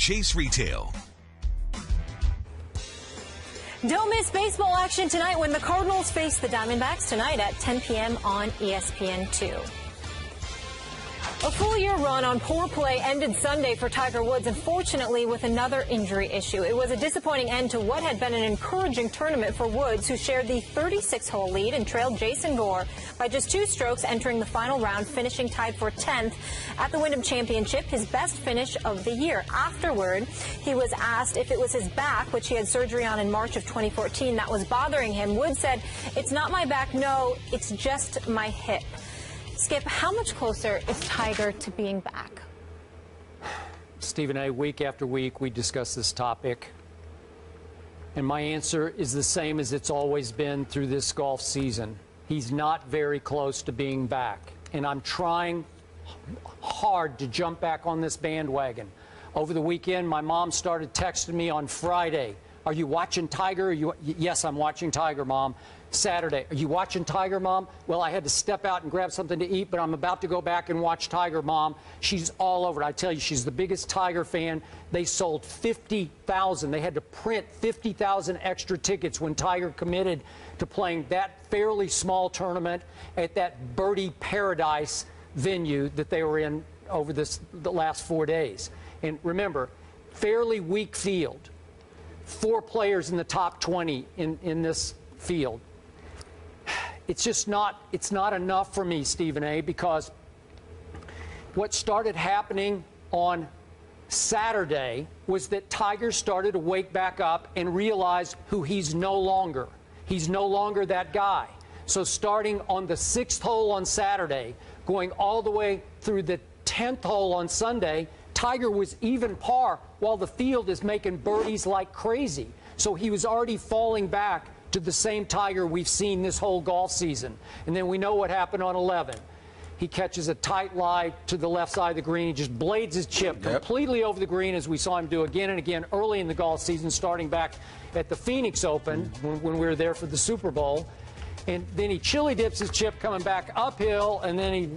Chase Retail. Don't miss baseball action tonight when the Cardinals face the Diamondbacks tonight at 10 p.m. on ESPN2. A full-year run on poor play ended Sunday for Tiger Woods, unfortunately with another injury issue. It was a disappointing end to what had been an encouraging tournament for Woods, who shared the 36-hole lead and trailed Jason Gore by just 2 strokes entering the final round, finishing tied for 10th at the Wyndham Championship, his best finish of the year. Afterward, he was asked if it was his back, which he had surgery on in March of 2014, that was bothering him. Woods said, "It's not my back, no, it's just my hip." Skip, how much closer is Tiger to being back? Stephen A., week after week, we discuss this topic. And my answer is the same as it's always been through this golf season. He's not very close to being back. And I'm trying hard to jump back on this bandwagon. Over the weekend, my mom started texting me on Friday. "Are you watching Tiger?" Yes, I'm watching Tiger, Mom. Saturday, "Are you watching Tiger, Mom?" "Well, I had to step out and grab something to eat, but I'm about to go back and watch Tiger, Mom." She's all over it. I tell you, she's the biggest Tiger fan. They sold 50,000. They had to print 50,000 extra tickets when Tiger committed to playing that fairly small tournament at that birdie paradise venue that they were in over the last 4 days. And remember, fairly weak field. 4 players in the top 20 in this field. It's just not enough for me, Stephen A., because what started happening on Saturday was that Tiger started to wake back up and realize who he's no longer. He's no longer that guy. So starting on the 6th hole on Saturday, going all the way through the 10th hole on Sunday, Tiger was even par while the field is making birdies like crazy. So he was already falling back to the same Tiger we've seen this whole golf season. And then we know what happened on 11. He catches a tight lie to the left side of the green. He just blades his chip completely over the green, as we saw him do again and again early in the golf season, starting back at the Phoenix Open when we were there for the Super Bowl. And then he chili dips his chip coming back uphill, and then he,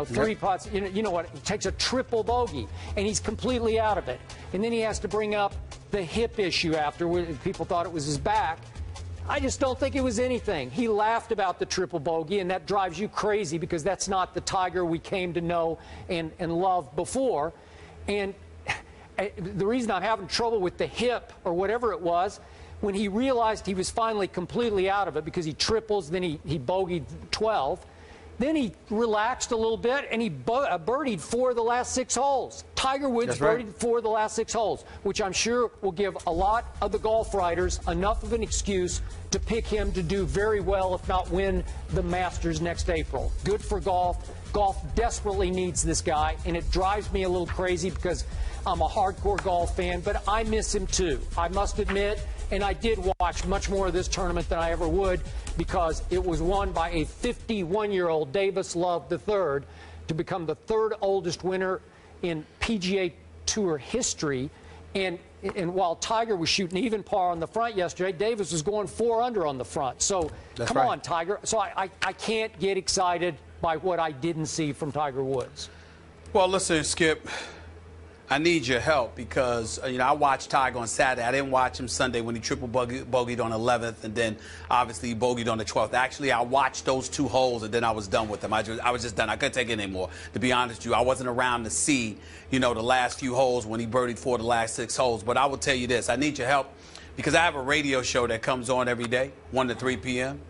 3 putts. You know what? He takes a triple bogey, and he's completely out of it. And then he has to bring up the hip issue after. People thought it was his back. I just don't think it was anything. He laughed about the triple bogey, and that drives you crazy because that's not the Tiger we came to know and love before. And the reason I'm having trouble with the hip or whatever it was, when he realized he was finally completely out of it because he triples, then he bogeyed 12. Then he relaxed a little bit, and he birdied 4 of the last 6 holes. Tiger Woods birdied 4 of the last 6 holes, which I'm sure will give a lot of the golf writers enough of an excuse to pick him to do very well, if not win the Masters next April. Good for golf. Golf desperately needs this guy, and it drives me a little crazy because I'm a hardcore golf fan, but I miss him too, I must admit. And I did watch much more of this tournament than I ever would because it was won by a 51-year-old Davis Love III to become the 3rd oldest winner in PGA Tour history. And while Tiger was shooting even par on the front yesterday, Davis was going 4 under on the front. So come on, Tiger. So I can't get excited by what I didn't see from Tiger Woods. Well, listen, Skip, I need your help because, I watched Tiger on Saturday. I didn't watch him Sunday when he triple bogeyed on 11th, and then obviously he bogeyed on the 12th. Actually, I watched those 2 holes, and then I was done with them. I was just done. I couldn't take it anymore. To be honest with you, I wasn't around to see, the last few holes when he birdied 4 of the last 6 holes. But I will tell you this. I need your help because I have a radio show that comes on every day, 1 to 3 p.m.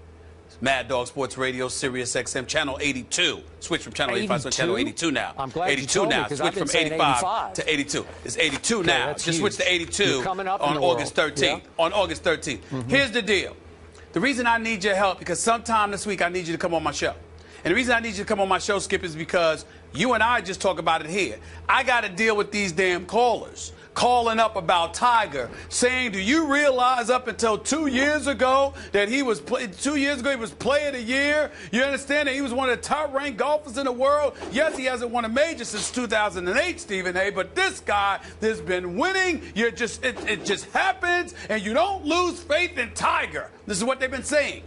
Mad Dog Sports Radio, Sirius XM, Channel 82. Switch from Channel 85 to Channel 82 now. I'm glad 82 you told now. me, Switch from 85 to 82. It's 82 now. Just switch to 82 on August 13th. Yeah. On August 13th. Here's the deal. The reason I need your help, because sometime this week I need you to come on my show. And the reason I need you to come on my show, Skip, is because you and I just talk about it here. I got to deal with these damn callers calling up about Tiger, saying, do you realize up until 2 years ago that he was Player of the Year? You understand that he was one of the top-ranked golfers in the world? Yes, he hasn't won a major since 2008, Stephen A., but this guy has been winning. It just happens, and you don't lose faith in Tiger. This is what they've been saying.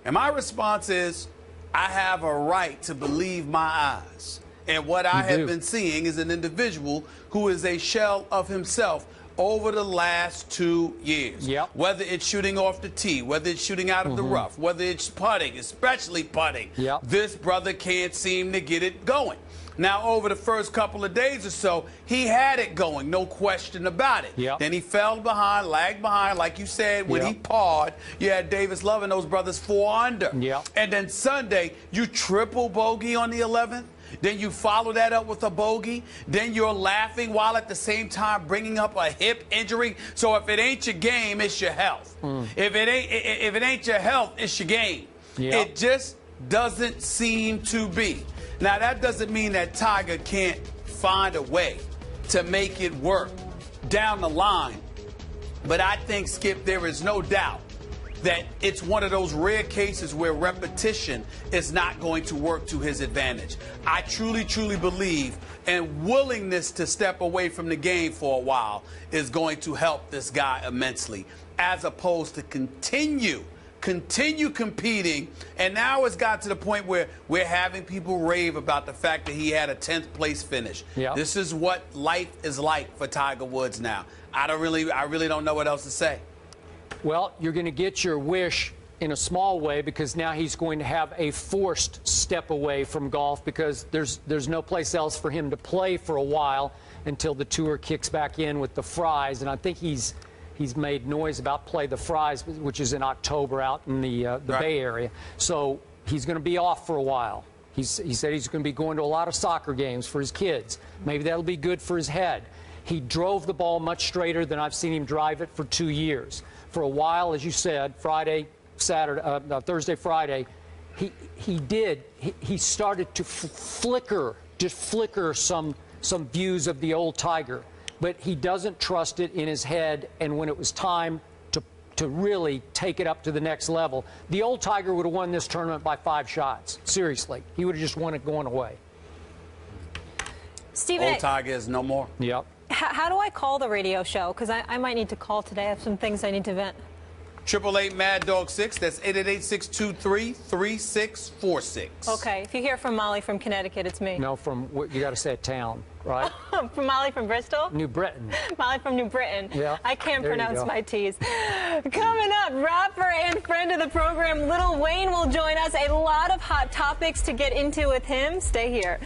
And my response is, I have a right to believe my eyes. And what I have been seeing is an individual who is a shell of himself over the last 2 years. Yep. Whether it's shooting off the tee, whether it's shooting out of the rough, whether it's putting, especially putting, this brother can't seem to get it going. Now, over the first couple of days or so, he had it going, no question about it. Yep. Then he fell behind, lagged behind, like you said, when he parred, you had Davis Love and those brothers 4 under. Yep. And then Sunday, you triple bogey on the 11th. Then you follow that up with a bogey. Then you're laughing while at the same time bringing up a hip injury. So if it ain't your game, it's your health. If it ain't your health, it's your game. It just doesn't seem to be. Now, that doesn't mean that Tiger can't find a way to make it work down the line. But I think, Skip, there is no doubt that it's one of those rare cases where repetition is not going to work to his advantage. I truly, truly believe and willingness to step away from the game for a while is going to help this guy immensely, as opposed to continue competing. And now it's got to the point where we're having people rave about the fact that he had a 10th place finish. This is what life is like for Tiger Woods now. I really don't know what else to say. Well, you're going to get your wish in a small way, because now he's going to have a forced step away from golf, because there's no place else for him to play for a while until the tour kicks back in with the Fries. And I think he's made noise about Play the Fries, which is in October out in the Bay Area. So he's going to be off for a while. He said he's going to be going to a lot of soccer games for his kids. Maybe that'll be good for his head. He drove the ball much straighter than I've seen him drive it for 2 years. For a while, as you said, Thursday, Friday, he started to flicker some views of the old Tiger, but he doesn't trust it in his head. And when it was time to really take it up to the next level, the old Tiger would have won this tournament by 5 shots. Seriously, he would have just won it going away. Stephen, old Tiger is no more. Yep. How do I call the radio show? Because I might need to call today. I have some things I need to vent. 888 Mad Dog 6. That's 888-623-3646. Okay. If you hear from Molly from Connecticut, it's me. No, you got to say a town, right? From Molly from Bristol? New Britain. Molly from New Britain. Yeah. I can't pronounce my T's. Coming up, rapper and friend of the program, Lil Wayne, will join us. A lot of hot topics to get into with him. Stay here.